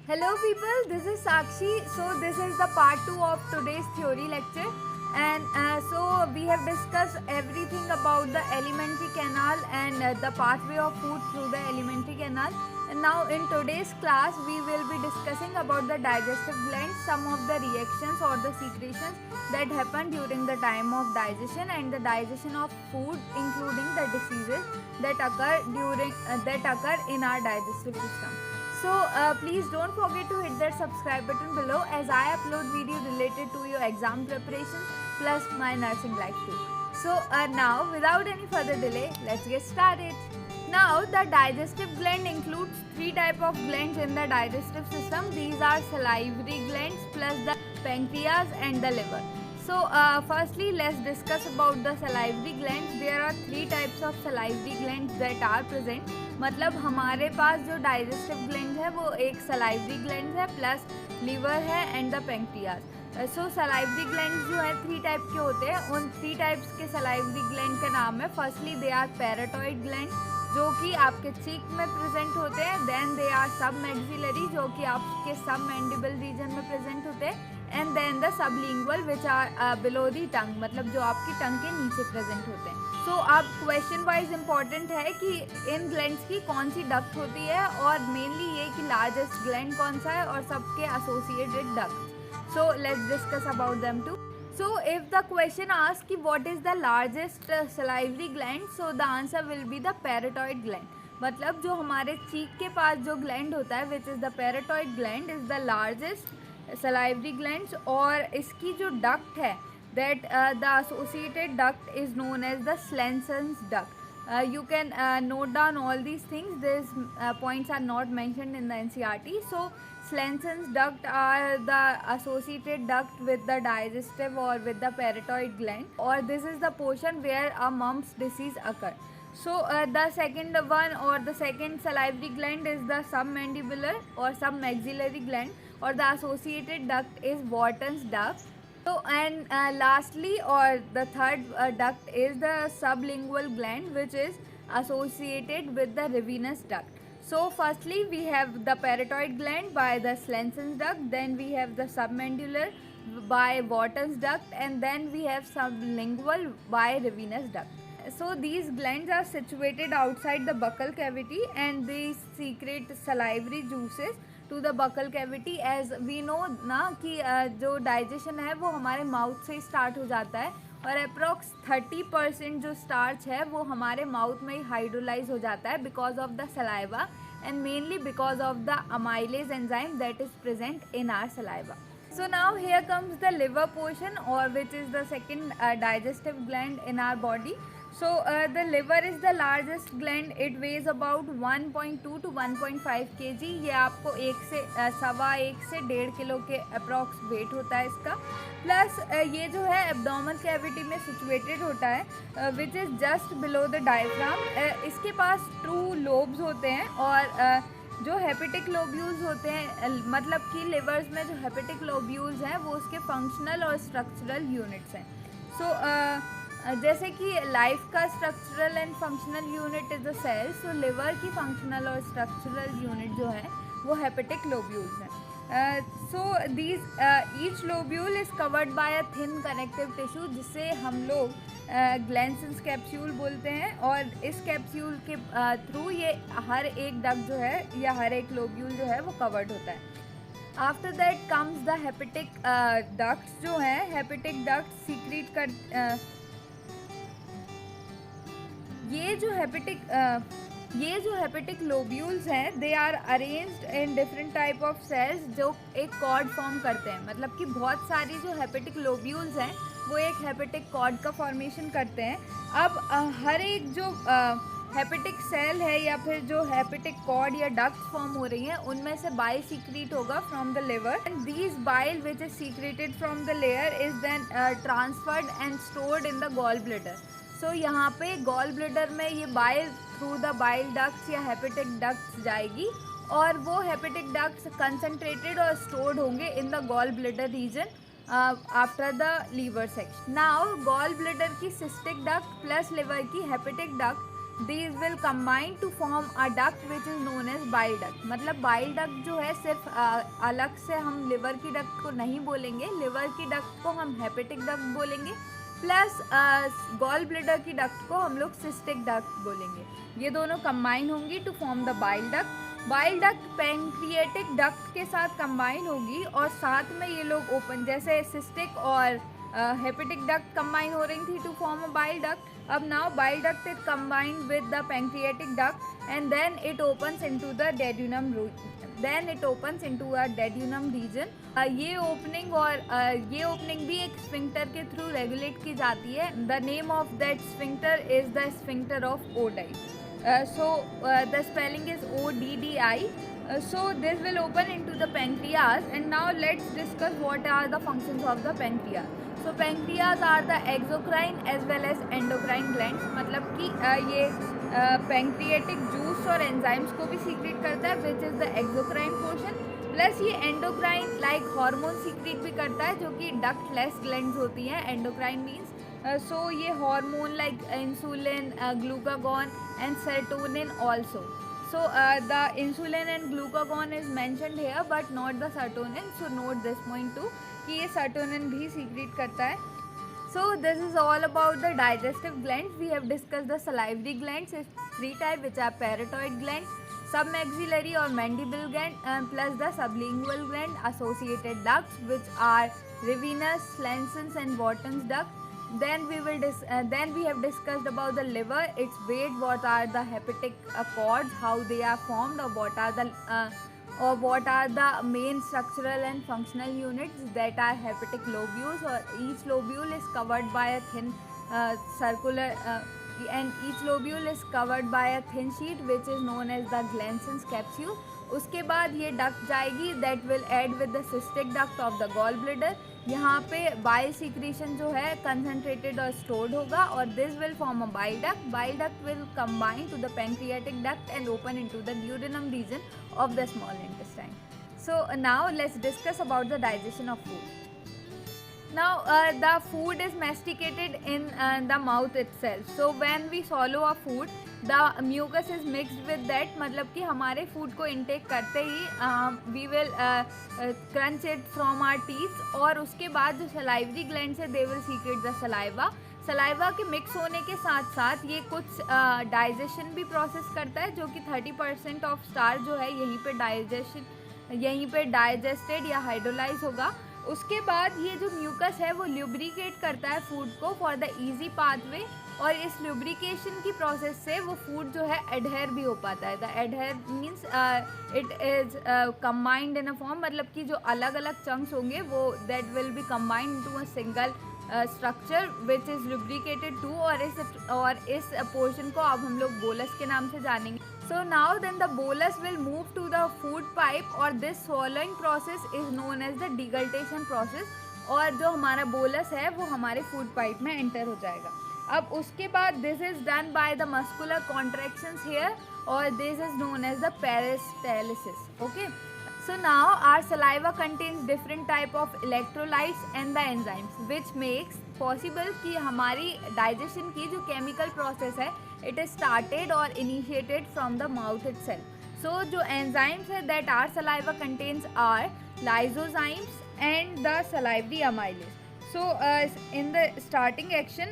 Hello people, this is Sakshi. So this is the part 2 of today's theory lecture, and so we have discussed everything about the alimentary canal and the pathway of food through the alimentary canal. And now in today's class we will be discussing about the digestive glands, some of the reactions or the secretions that happen during the time of digestion and the digestion of food, including the diseases that occur in our digestive system. So please don't forget to hit that subscribe button below, as I upload video related to your exam preparations plus my nursing life too. So now without any further delay, let's get started. Now the digestive gland includes three types of glands in the digestive system. These are salivary glands plus the pancreas and the liver. So firstly let's discuss about the salivary glands. There are three types of salivary glands that are present. मतलब हमारे पास जो digestive gland है वो एक salivary gland है plus liver है and the pancreas. So salivary gland जो है थ्री टाइप के होते हैं। उन थ्री टाइप्स के सलाइवरी ग्लैंड का नाम है, firstly they are parotid gland जो कि आपके चीक में प्रेजेंट होते हैं, then they are submaxillary जो कि आपके सब मैंडिबल रीजन में प्रेजेंट होते हैं, and then the sublingual which are below the tongue, मतलब जो आपकी टंग के नीचे प्रेजेंट होते हैं। सो अब क्वेश्चन वाइज इम्पॉर्टेंट है कि इन ग्लैंड्स की कौन सी डक्ट होती है और मेनली ये कि लार्जेस्ट ग्लैंड कौन सा है और सबके associated duct. So let's discuss about them too. So if the question asks कि what is the largest salivary gland, so the answer will be the parotid gland। मतलब जो हमारे चीक के पास जो ग्लैंड होता है which is the parotid gland is the largest salivary glands, और इसकी जो duct है that the associated duct is known as the Slensen's duct। You can note down all these things. These points are not mentioned in the NCERT. So Slensen's duct are the associated duct with the digestive or with the parotid gland, or this is the portion where a mumps disease occur. So the second one or the second salivary gland is the submandibular or submaxillary gland, or the associated duct is Wharton's duct. So and lastly or the third duct is the sublingual gland, which is associated with the Ravenous duct. So firstly we have the parotid gland by the Slensen's duct, then we have the submandibular by Wharton's duct, and then we have sublingual by Ravenous duct. So these glands are situated outside the buccal cavity and they secrete salivary juices to the buccal cavity. As we know ना कि जो digestion है वो हमारे mouth से ही start हो जाता है, और अप्रॉक्स 30% जो स्टार्च है वो हमारे माउथ में ही हाइड्रोलाइज हो जाता है because of the saliva, and mainly because of the amylase enzyme that is present in are saliva. So now here comes the liver portion, or which is the second digestive gland in our body. So the liver is the largest gland. It weighs about 1.2 to 1.5 kg। ये आपको 1 से 1.25 से 1.5 kilo के approx wait होता है इसका। Plus ये जो है एब्डोमेन कैविटी में सिचुएटेड होता है which is just below the diaphragm. इसके पास ट्रू लोब्स होते हैं, और जो हेपेटिक लोब्यूल्स होते हैं, मतलब कि लिवर्स में जो हेपेटिक लोब्यूल्स हैं वो उसके फंक्शनल और स्ट्रक्चरल यूनिट्स हैं। सो जैसे कि लाइफ का structural and functional unit is the cell, so liver की फंक्शनल और स्ट्रक्चरल यूनिट जो है वो हेपेटिक लोब्यूल्स हैं। So these each lobule is covered by a thin connective tissue, जिससे हम लोग ग्लैंसिस कैप्सूल बोलते हैं, और इस कैप्सूल के थ्रू ये हर एक डक्ट जो है या हर एक लोब्यूल जो है वो कवर्ड होता है। After that comes the hepatic ducts जो हैं। हेपेटिक डक्ट सीक्रेट कर ये जो हेपेटिक लोब्यूल्स हैं they are arranged in different type of cells जो एक कॉर्ड फॉर्म करते हैं। मतलब कि बहुत सारी जो हेपेटिक लोब्यूल्स हैं वो एक हेपेटिक कॉर्ड का फॉर्मेशन करते हैं। अब हर एक जो हेपेटिक सेल है या फिर जो हेपेटिक कॉर्ड या डक्ट फॉर्म हो रही हैं उनमें से बाइल सीक्रेट होगा from the liver, and these bile which is secreted from the liver is then transferred and stored in the gall bladder. So यहाँ पे गॉल ब्लैडर में ये bile through the bile ducts या hepatic ducts जाएगी, और वो hepatic ducts concentrated और stored होंगे in the gall bladder region after the liver section. Now gall bladder की सिस्टिक डक्ट प्लस लिवर की hepatic duct these will combine to form a duct which is known as bile duct. मतलब bile duct जो है सिर्फ अलग से हम liver की duct को नहीं बोलेंगे, liver की duct को हम hepatic duct बोलेंगे, प्लस गॉल ब्लैडर की डक्ट को हम लोग सिस्टिक डक्ट बोलेंगे। ये दोनों कंबाइन होंगी to form the bile duct. Bile duct pancreatic duct के साथ कंबाइन होगी और साथ में ये लोग ओपन, जैसे सिस्टिक और हेपेटिक डक्ट कंबाइन हो रही थी to form a bile duct. अब now bile duct is combined with the pancreatic duct and then it opens into the duodenum region. ये ओपनिंग भी एक स्फिंक्टर के थ्रू रेगुलेट की जाती है। The name of that sphincter is the sphincter of Oddi. So the spelling is ODDI. So this will open into the pancreas, and now let's discuss what are the functions of the pancreas. So pancreas are the exocrine as well as endocrine glands. मतलब कि ये pancreatic juice और enzymes को भी secrete करता है, which is the exocrine portion. Plus ये endocrine like hormone secrete भी करता है जो कि डक्टलेस ग्लैंड्स होती हैं। एंडोक्राइन मीन्स सो ये hormone like insulin, glucagon and serotonin also. So the insulin and glucagon is mentioned here but not the serotonin. So note this point too कि ये serotonin भी secrete करता है। So this is all about the digestive glands. We have discussed the salivary glands. It's three types which are parotid gland, submaxillary or mandible gland, plus the sublingual gland, associated ducts which are Rivinus, Slensen's and Wharton's duct. Then we have discussed about the liver, its weight, what are the hepatic cords, how they are formed, or what are the main structural and functional units that are hepatic lobules, or each lobule is covered by a thin circular and each lobule is covered by a thin sheet which is known as the Glensen's capsule. उसके बाद ये duct जाएगी that will add with the cystic duct of the gall bladder. यहाँ पे bile secretion जो है concentrated और stored होगा और this will form a bile duct. Bile duct will combine to the pancreatic duct and open into the duodenum region of the small intestine. So now let's discuss about the digestion of food. Now the food is masticated in the mouth itself. So when we swallow a food, the mucus is mixed with that. मतलब कि हमारे food को intake करते ही we will crunch it from our teeth और उसके बाद जो salivary glands है they will secrete the saliva. Saliva के मिक्स होने के साथ साथ ये कुछ डाइजेशन भी प्रोसेस करता है जो कि 30% ऑफ स्टार्च जो है यहीं पे डाइजेस्टेड या हाइड्रोलाइज होगा. उसके बाद ये जो म्यूकस है वो ल्यूब्रिकेट करता है फूड को फॉर द इजी पाथवे और इस ल्यूब्रिकेशन की प्रोसेस से वो फूड जो है एडहेयर भी हो पाता है. The adhere means it is combined in a form, मतलब कि जो अलग अलग चंक्स होंगे वो that will be combined into a single structure which is lubricated too. और इस पोर्शन को अब हम लोग बोलस के नाम से जानेंगे. So now then the bolus will move to the food pipe और this swallowing process is known as the deglutition process. और जो हमारा बोलस है वो हमारे फूड पाइप में एंटर हो जाएगा. अब उसके बाद this is done by the muscular contractions here और this is known as the peristalsis. Okay, so now our saliva contains different type of electrolytes and the enzymes which makes possible कि हमारी digestion की जो chemical process है it is started or initiated from the mouth itself. So जो enzymes है that our saliva contains are lysozymes and the salivary amylase. So in the starting action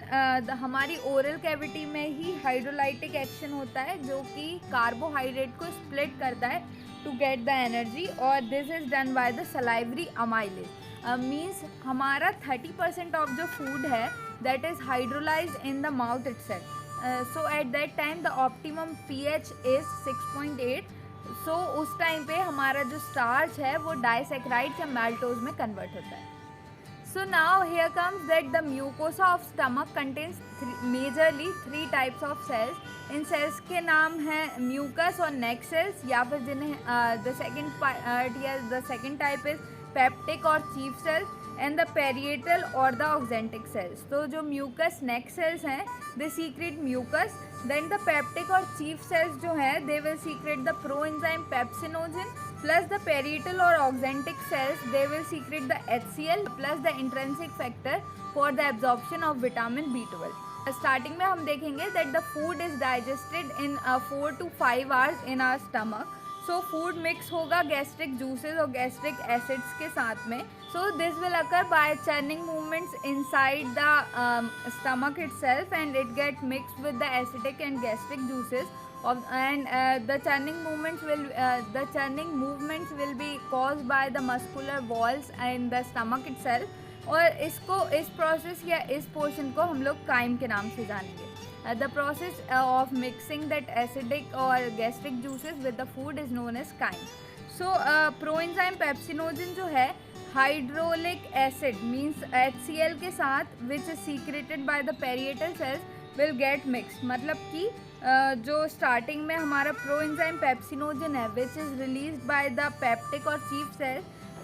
हमारी oral cavity में ही hydrolytic action होता है जो कि carbohydrate को split करता है to get the energy और this is done by the salivary amylase. Means हमारा 30% of जो food है that is hydrolyzed in the mouth itself. So at that time the optimum pH is 6.8. So उस time पे हमारा जो starch है वो डाइसेक्राइड से maltose में convert होता है. So now here comes that the mucosa of stomach contains majorly 3 types of cells. इन सेल्स के नाम हैं म्यूकस और नेक सेल्स या फिर जिन्हें the second type is peptic और chief cells and the parietal और द ऑक्जेंटिक सेल्स. तो जो म्यूकस नेक सेल्स हैं they secrete mucus. Then the peptic और चीफ सेल्स जो हैं they will secrete the proenzyme pepsinogen plus the parietal और oxyntic cells they will secrete the HCl plus the intrinsic factor for the absorption of vitamin B12. Starting में हम देखेंगे that the food is digested in 4 to 5 hours in our stomach. So food mix होगा gastric juices और gastric acids के साथ में. So this will occur by churning movements inside the stomach itself and it get mixed with the acidic and gastric juices the churning movements will be caused by the muscular walls and the stomach itself. और इस process या इस portion को हम लोग crime के नाम से जानेंगे. The process of mixing that acidic और gastric juices with the food is known as chyme. So proenzyme pepsinogen जो है हाइड्रोलिक एसिड मीन्स HCl के साथ which is secreted by the parietal cells will get mixed. मतलब कि जो starting में हमारा प्रोएंजाइम पेप्सिनोजन है which is released by the peptic और chief cell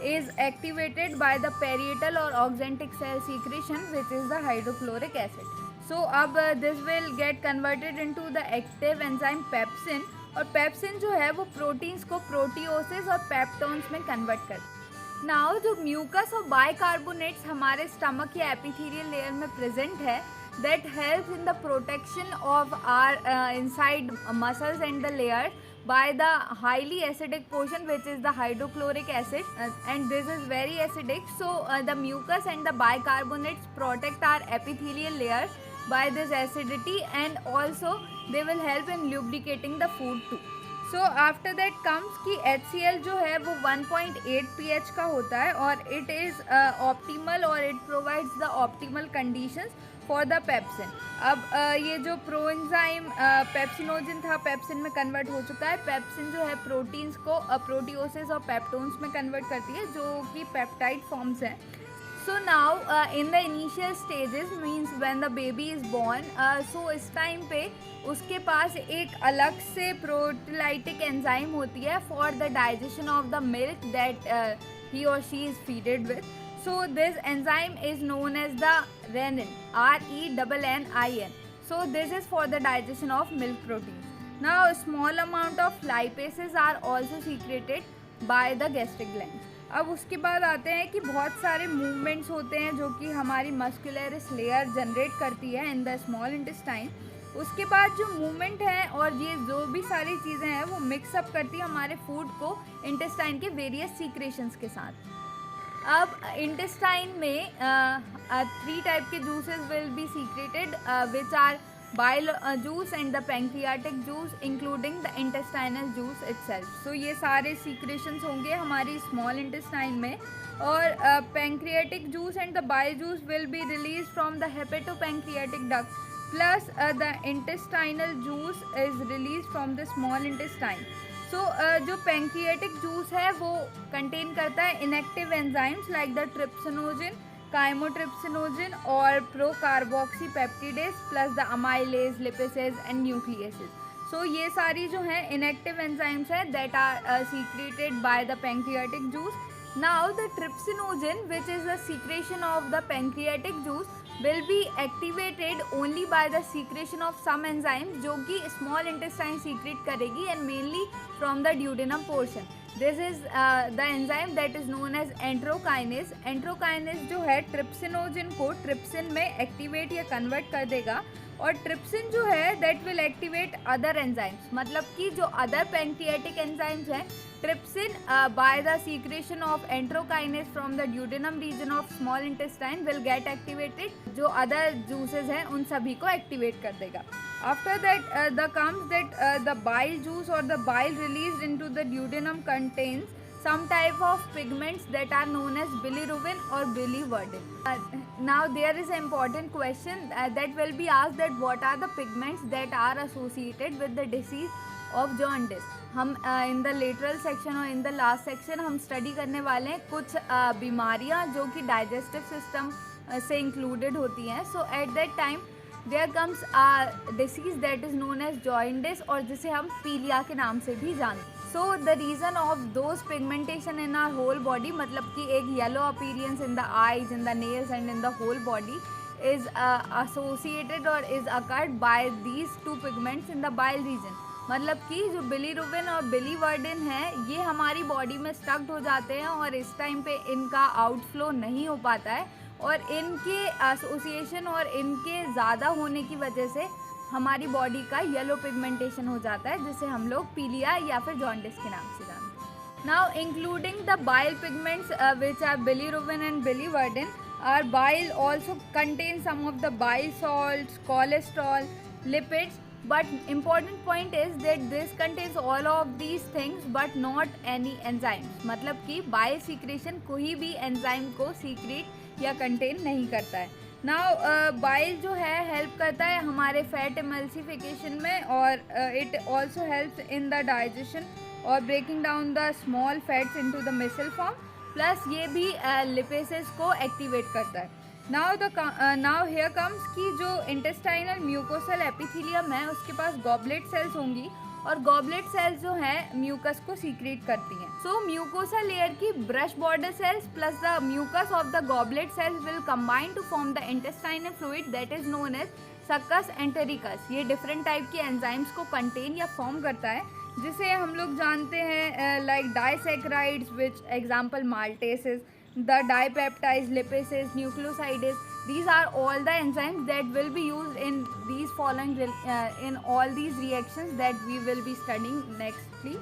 is activated by the parietal or oxyntic cell secretion which is the hydrochloric acid. So अब this will get converted into the active enzyme pepsin और pepsin जो है वो proteins को प्रोटियोसिस और peptones में convert करता है. नाउ जो म्यूकस और बाइकार्बोनेट्स हमारे स्टमक या एपिथेलियल लेयर में प्रेजेंट है that helps in the protection of our inside muscles and the layers by the highly acidic portion which is the hydrochloric acid and this is very acidic. So the mucus and the bicarbonates protect our epithelial layer by this acidity and also they will help in lubricating the food too. So after that comes कि HCl जो है वो 1.8 pH का होता है और it is optimal और it provides the optimal conditions for the pepsin. अब ये जो प्रोएंजाइम पेप्सिनोजन था पेप्सिन में कन्वर्ट हो चुका है. पेप्सिन जो है प्रोटीन्स को प्रोटियोसिस और पेप्टोन्स में कन्वर्ट करती है जो कि पेप्टाइड फॉर्म्स हैं. So now in the initial stages means when the baby is born so इस टाइम पे उसके पास एक अलग से प्रोटीलाइटिक एंजाइम होती है for the digestion of the milk that he और she is feeded with. So this enzyme is known as the renin, RENNIN. So this is for the digestion of milk proteins. Now a small amount of lipases are also secreted by the gastric glands. अब उसके बाद आते हैं कि बहुत सारे movements होते हैं जो कि हमारी मस्कुलरिस लेयर जनरेट करती है इन द स्मॉल इंटेस्टाइन. उसके बाद जो मूवमेंट है और ये जो भी सारी चीज़ें हैं वो मिक्सअप करती है हमारे फूड को इंटेस्टाइन के वेरियस सीक्रेशंस के साथ. अब इंटेस्टाइन में 3 टाइप के juices will be secreted which are bile juice and the pancreatic juice including the intestinal juice itself. So ये सारे सीक्रेशंस होंगे हमारी स्मॉल इंटेस्टाइन में और pancreatic juice and the bile juice will be release from the hepatopancreatic duct plus the intestinal juice is release from the small intestine. So जो pancreatic juice है वो contain करता है inactive enzymes like the trypsinogen, chymotrypsinogen और procarboxy peptidase plus the amylase, lipases and nucleases. So ये सारी जो हैं इनएक्टिव एंजाइम्स हैं that are secreted by the pancreatic juice. Now the trypsinogen which is the secretion of the pancreatic juice will be activated only by the secretion of some enzymes जो कि small intestine secrete करेगी and mainly from the duodenum portion. This is the enzyme that is known as enterokinase. Enterokinase जो है trypsinogen को trypsin में activate या convert कर देगा और ट्रिप्सिन जो है that will activate other enzymes. मतलब कि जो अदर पैंक्रियाटिक एंजाइम्स हैं trypsin by the secretion of enterokinase from the duodenum region of small intestine will get activated. जो अदर जूसेस हैं उन सभी को एक्टिवेट कर देगा. After that the comes that the bile juice और the bile released into the duodenum contains some type of pigments that are known as bilirubin or biliverdin. Now there is an important question that will be asked that what are the pigments that are associated with the disease of jaundice. हम in the lateral section और in the last section हम study करने वाले हैं कुछ बीमारियां जो कि digestive system से included होती हैं. So at that time there comes a disease that is known as jaundice और जिसे हम पीलिया के नाम से भी जानते हैं. So the reason of those pigmentation in our whole body मतलब कि एक yellow appearance in the eyes, in the nails and in the whole body is associated or is occurred by these 2 pigments in the bile region. मतलब कि जो bilirubin और biliverdin है ये हमारी बॉडी में स्टक्ड हो जाते हैं और इस टाइम पे इनका आउटफ्लो नहीं हो पाता है और इनके एसोसिएशन और इनके ज़्यादा होने की वजह से हमारी बॉडी का येलो पिगमेंटेशन हो जाता है, जिसे हम लोग पीलिया या फिर जॉन्डिस के नाम से जानते हैं। Now including the bile pigments which are bilirubin and biliverdin, our bile also contains some of the bile salts, cholesterol, lipids, but important point is that this contains all of these things but not any enzymes। मतलब कि bile secretion कोई भी enzyme को secrete या contain नहीं करता है। Now bile जो है help करता है हमारे fat emulsification में, और it also helps in the digestion और breaking down the small fats into the micelle form, plus ये भी लिपेसेस को एक्टिवेट करता है। नाउ हियर कम्स कि जो इंटेस्टाइनल म्यूकोसल एपिथेलियम है उसके पास गॉबलेट सेल्स होंगी, और गॉबलेट सेल्स जो है म्यूकस को सीक्रेट करती हैं। सो म्यूकोसा लेयर की brush border cells plus the mucus of the goblet cells will combine to form the intestinal fluid that is known as succus entericus. ये different type के enzymes को contain या form करता है, जिसे हम लोग जानते हैं like disaccharides which example maltases, the dipeptides, lipases, nucleosidases. These are all the enzymes that will be used in these following in all these reactions that we will be studying nextly.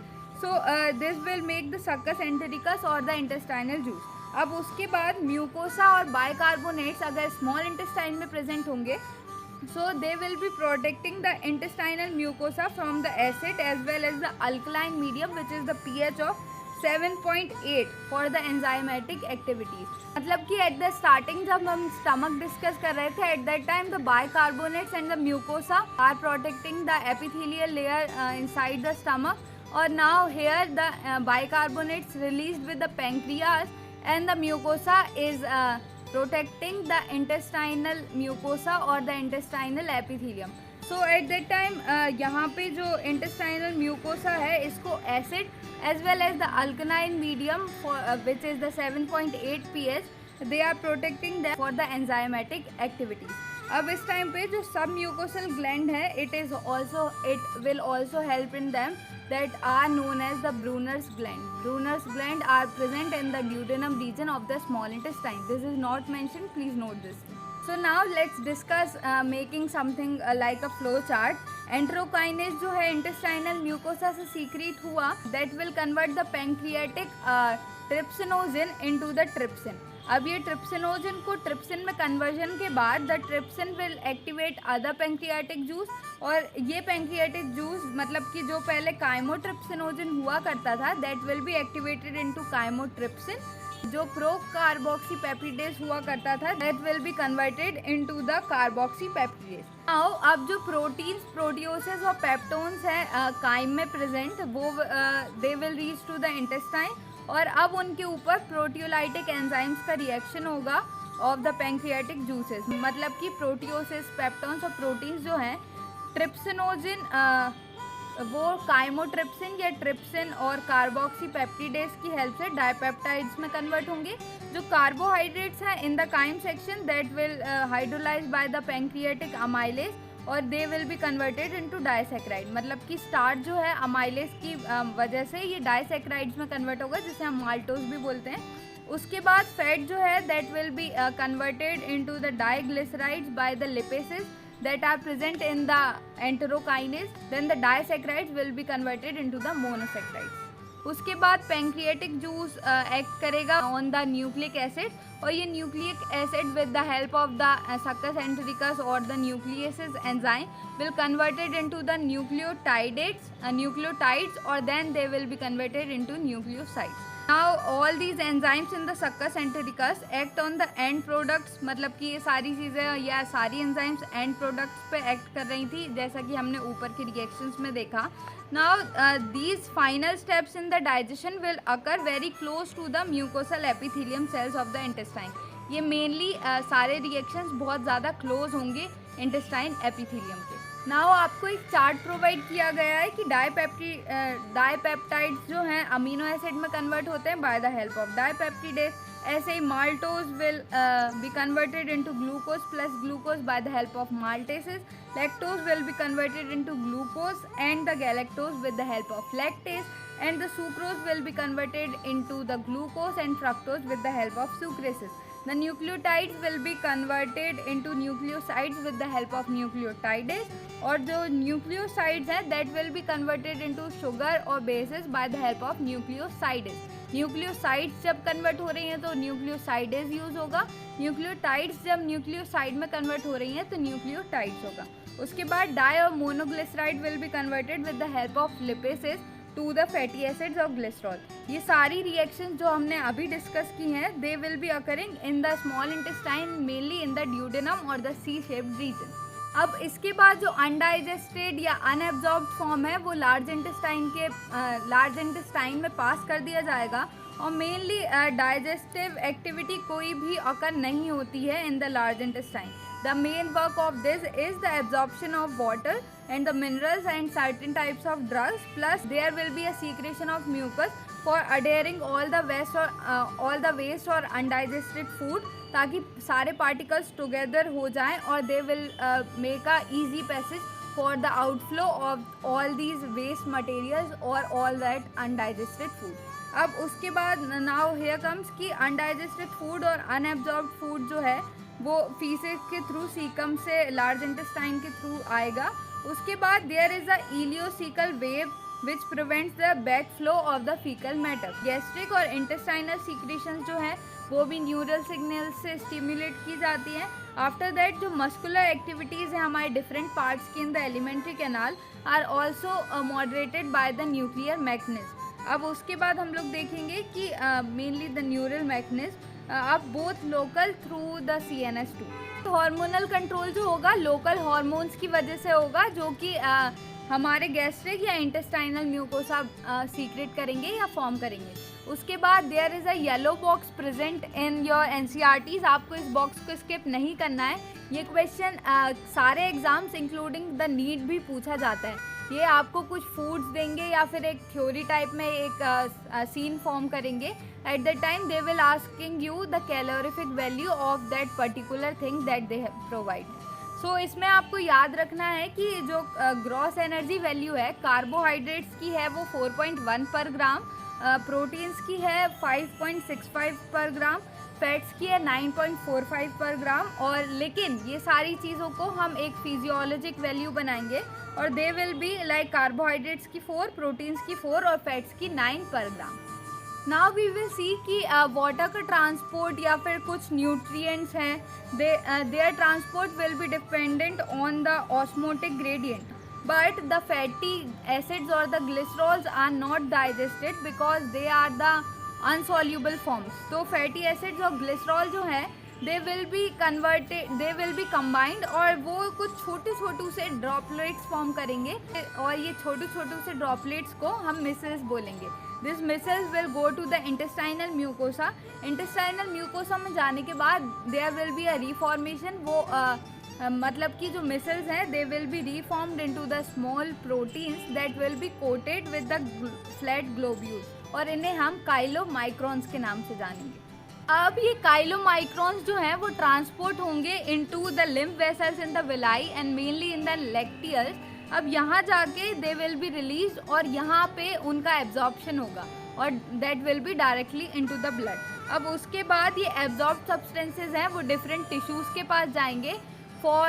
So this will make the succus entericus or the intestinal juice. अब उसके बाद mucosa और bicarbonates अगर small intestine में present होंगे, so they will be protecting the intestinal mucosa from the acid as well as the alkaline medium which is the pH of 7.8 for the enzymatic activities। मतलब कि at the starting जब हम stomach discuss कर रहे थे, at that time the bicarbonates and the mucosa are protecting the epithelial layer inside the stomach, और now here the bicarbonates released with the pancreas and the mucosa is protecting the intestinal mucosa or the intestinal epithelium। So at that time यहाँ पे जो intestinal mucosa है इसको acid as well as the alkaline medium for which is the 7.8 pH they are protecting them for the enzymatic activities। अब इस time पे जो सब म्यूकोसल ग्लैंड है it will also help in them that are known as the Brunner's gland. Brunner's gland are present in the duodenum region of the small intestine. This is not mentioned, please note this. So now let's discuss making something like a flow chart. Enterokinase जो है intestinal mucosa से secrete हुआ, that will convert the pancreatic trypsinogen into the trypsin। अब ये trypsinogen को trypsin में conversion के बाद the trypsin will activate other pancreatic juice, और ये पैंक्रियाटिक जूस मतलब कि जो पहले काइमोट्रिप्सिनोजन हुआ करता था that will be activated into chymotrypsin. जो प्रो कार्बोक्सीपेप्टिडेज हुआ करता था that will be converted into the carboxypeptidase. Now अब जो प्रोटीन्स, प्रोटियोसेस और पेप्टोन्स हैं काइम में प्रेजेंट, वो they will reach to the intestine, और अब उनके ऊपर प्रोटियोलाइटिक एंजाइम्स का रिएक्शन होगा ऑफ द पैंक्रियाटिक जूसेस। मतलब कि प्रोटियोसिस, पेप्टोन्स और प्रोटीन्स जो हैं ट्रिप्सिनोजन वो काइमोट्रिप्सिन या ट्रिप्सिन और कार्बोक्सीपेप्टिडेज की हेल्प से डाइपेप्टाइड्स में कन्वर्ट होंगे। जो कार्बोहाइड्रेट्स हैं in the chyme section that will hydrolyze by the pancreatic amylase, और they will be converted into disaccharide. मतलब कि स्टार्च जो है अमाइलेज की वजह से ये डाइसैकेराइड्स में कन्वर्ट होगा, जिसे हम माल्टोज भी बोलते हैं। उसके बाद फैट जो है that will be converted into the diglycerides by the lipases that are present in the enterokinase, then the disaccharides will be converted into the monosaccharides। उसके बाद पैंक्रियाटिक जूस एक्ट करेगा ऑन द न्यूक्लिक एसिड, और ये nucleic acid with the help of the succus entericus और the nucleases enzyme will converted into the nucleotides or then they will be converted into nucleosides। Now all these enzymes in the succus entericus act on the end products। मतलब कि ये सारी चीज़ें या सारी enzymes end products पे act कर रही थी, जैसा कि हमने ऊपर के reactions में देखा। Now these final steps in the digestion will occur very close to the mucosal epithelium cells of the intestine। ये मेनली सारे रिएक्शंस बहुत ज़्यादा क्लोज होंगे इंटेस्टाइन एपिथेलियम के। नाउ आपको एक चार्ट प्रोवाइड किया गया है कि डाइपेप्टाइड्स जो हैं अमीनो एसिड में कन्वर्ट होते हैं by the help of dipeptidase. ऐसे ही maltose will be converted into glucose plus glucose by the help of maltases. Lactose will be converted into glucose and the galactose with the help of lactase, and the sucrose will be converted into the glucose and fructose with the help of sucrases। The nucleotides will be converted into nucleosides with the help of nucleotidase, और जो nucleosides हैं that will be converted into sugar और bases by the help of nucleosidase. Nucleosides जब convert हो रही हैं तो nucleosidase use होगा, न्यूक्लियोटाइड्स जब न्यूक्लियोसाइड में कन्वर्ट हो रही हैं तो न्यूक्लियोटाइड्स होगा. उसके बाद डाई और monoglyceride will be converted with the help of lipases to the fatty acids और ग्लिसरॉल. ये सारी रिएक्शन जो हमने अभी डिस्कस की हैं they will be occurring in the small intestine, mainly in the duodenum और द सी शेप्ड रीजन. अब इसके बाद जो अनडाइजेस्टेड या अनएब्जॉर्ब्ड फॉर्म है वो लार्ज इंटेस्टाइन में पास कर दिया जाएगा, और मेनली डाइजेस्टिव एक्टिविटी कोई भी अकर नहीं होती है in the large intestine. The main work of this is the absorption of water and the minerals and certain types of drugs, plus there will be a secretion of mucus for adhering all the waste or undigested food, ताकि सारे particles together हो जाएं और they will make a easy passage for the outflow of all these waste materials or all that undigested food. अब उसके बाद now here comes कि undigested food और unabsorbed food जो है वो फीसेस के थ्रू सीकम से लार्ज इंटेस्टाइन के थ्रू आएगा. उसके बाद there is a ileocaecal valve which prevents the back flow of the faecal matter. Gastric और इंटेस्टाइनल सीक्रेशंस जो है वो भी न्यूरल सिग्नल से स्टिमुलेट की जाती हैं. आफ्टर दैट जो मस्कुलर एक्टिविटीज़ हैं हमारे डिफरेंट पार्ट्स की in the alimentary canal are also moderated by the nuclear mechanism. अब उसके बाद हम लोग देखेंगे कि मेनली द न्यूरल मैकेनिज्म अब both local through the CNS2. तो हार्मोनल कंट्रोल जो होगा लोकल हार्मोन्स की वजह से होगा, जो कि हमारे गैस्ट्रिक या इंटेस्टाइनल म्यूकोसा सीक्रेट करेंगे या फॉर्म करेंगे. उसके बाद there is a yellow box present in your NCERTs. आपको इस बॉक्स को स्किप नहीं करना है. ये क्वेश्चन सारे एग्जाम्स इंक्लूडिंग द नीट भी पूछा जाता है. ये आपको कुछ फूड्स देंगे या फिर एक थ्योरी टाइप में एक सीन फॉर्म करेंगे. At the time they will asking you the calorific value of that particular thing that they have provide. So इसमें आपको याद रखना है कि जो ग्रॉस एनर्जी वैल्यू है कार्बोहाइड्रेट्स की है वो 4.1 पर ग्राम, प्रोटीन्स की है 5.65 पर ग्राम, फैट्स की है 9.45 पर ग्राम. और लेकिन ये सारी चीज़ों को हम एक फिजियोलॉजिक वैल्यू बनाएंगे और they will be like carbohydrates की 4, प्रोटीन्स की 4 और फैट्स की 9 पर ग्राम. नाउ वी विल सी कि वाटर का ट्रांसपोर्ट या फिर कुछ न्यूट्रिएंट्स हैं there transport will be dependent on the osmotic gradient, but the fatty acids or the glycerols are not digested because they are the unsoluble forms. तो fatty acids और glycerol जो है they will be combined और वो कुछ छोटे छोटू से droplets form करेंगे और ये छोटे छोटू से droplets को हम मिसेल्स बोलेंगे. This micelles will go to the intestinal mucosa. Intestinal mucosa में जाने के बाद there will be a reformation. वो मतलब कि जो मिसल्स हैं they will be reformed into the small proteins that will be coated with the flat globules और इन्हें हम काइलोमाइक्रॉन्स के नाम से जानेंगे. अब ये काइलोमाइक्रॉन्स जो हैं वो ट्रांसपोर्ट होंगे into the lymph vessels in the villi and mainly in the lacteals. अब यहाँ जाके दे विल बी रिलीज और यहाँ पे उनका एब्जॉर्प्शन होगा और that will be directly into the blood. अब उसके बाद ये एब्जॉर्ब सब्सटेंसेज हैं वो डिफरेंट टिश्यूज़ के पास जाएंगे for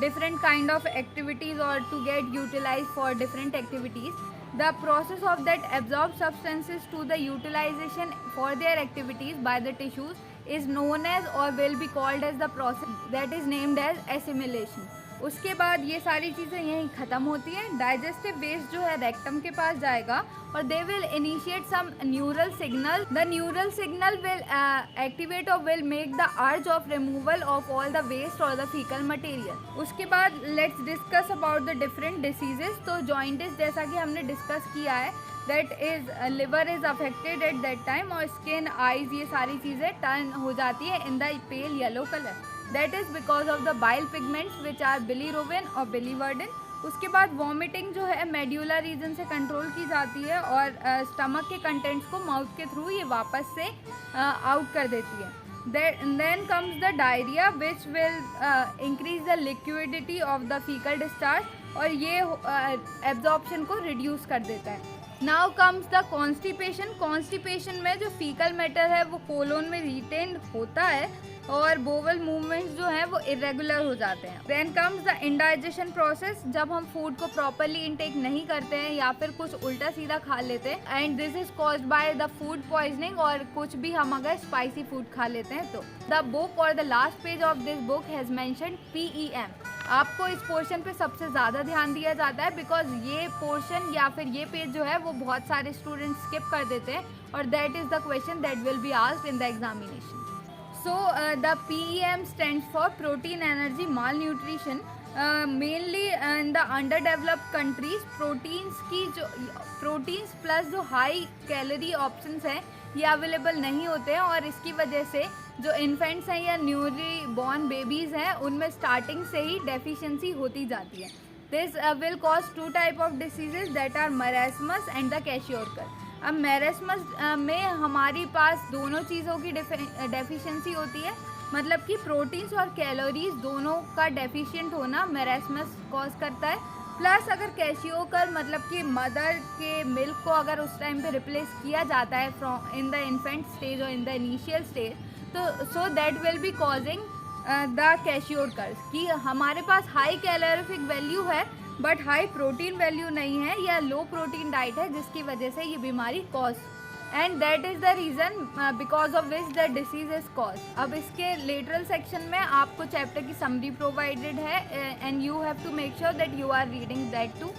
different kind of activities or to get utilized for different activities. The process of that absorbed substances to the utilization for their activities by the tissues is known as or will be called as the process that is named as assimilation. उसके बाद ये सारी चीज़ें यहीं ख़त्म होती हैं. Digestive waste जो है रेक्टम के पास जाएगा और they will initiate some neural signal. The neural signal will activate और will make the urge of removal of all the waste और द फीकल मटेरियल. उसके बाद let's discuss about the different diseases. तो jaundice जैसा कि हमने discuss किया है that is liver is affected at that time और स्किन आइज ये सारी चीज़ें टर्न हो जाती है in the pale yellow colour. That is because of the bile pigments which are bilirubin और बिलीवर्डिन. उसके बाद वॉमिटिंग जो है मेड्यूलर रीजन से कंट्रोल की जाती है और स्टमक के कंटेंट्स को माउथ के थ्रू ये वापस से आउट कर देती है. Then comes the diarrhea which will increase the liquidity of the fecal discharge और ये एब्जॉर्प्शन को रिड्यूस कर देता है. Now comes the constipation. Constipation में जो फीकल मैटर है वो कोलोन में रिटेन होता है और बोवल मूवमेंट्स जो हैं वो इरेगुलर हो जाते हैं। Then comes the indigestion process, जब हम फूड को प्रॉपरली इनटेक नहीं करते हैं या फिर कुछ उल्टा सीधा खा लेते हैं, and this is caused by the food poisoning, और कुछ भी हम अगर स्पाइसी फूड खा लेते हैं तो। द बुक और the last page of this book has mentioned PEM। आपको इस पोर्शन पे सबसे ज़्यादा ध्यान दिया जाता है बिकॉज ये पोर्शन या फिर ये पेज जो है वो बहुत सारे स्टूडेंट्स स्किप कर देते हैं और that is the question that will be asked in the examination. So the PEM stands for protein energy malnutrition. Mainly in the underdeveloped countries, proteins plus जो हाई कैलोरी ऑप्शंस हैं ये available नहीं होते हैं और इसकी वजह से जो इन्फेंट्स हैं या न्यूली बॉर्न बेबीज़ हैं उनमें स्टार्टिंग से ही डेफिशिएंसी होती जाती है। This will cause 2 type of diseases that are marasmus and the kwashiorkor. अब मैरस्मस में हमारी पास दोनों चीज़ों की डेफिशिएंसी होती है, मतलब कि प्रोटीन्स और कैलोरीज दोनों का डेफिशिएंट होना मैरस्मस कॉज करता है। प्लस अगर कैशियोकर मतलब कि मदर के मिल्क को अगर उस टाइम पे रिप्लेस किया जाता है from in the infant stage और इन द इनिशियल स्टेज, तो so that will be causing the kwashiorkors कि हमारे पास हाई कैलोरिफिक वैल्यू है बट हाई प्रोटीन वैल्यू नहीं है या लो प्रोटीन डाइट है जिसकी वजह से ये बीमारी cause, and that is the reason because of which the disease is cause. अब इसके लेटरल सेक्शन में आपको चैप्टर की समरी प्रोवाइडेड है and you have to make sure that you are reading that too.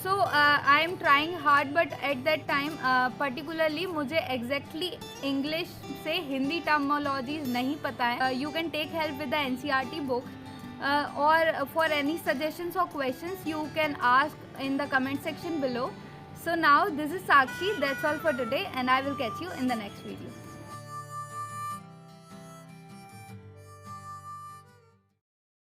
So I am trying hard but at that time particularly मुझे exactly English से Hindi terminologies नहीं पता है। You can take help with the NCERT book or for any suggestions or questions you can ask in the comment section below. So now this is Sakshi, that's all for today and I will catch you in the next video.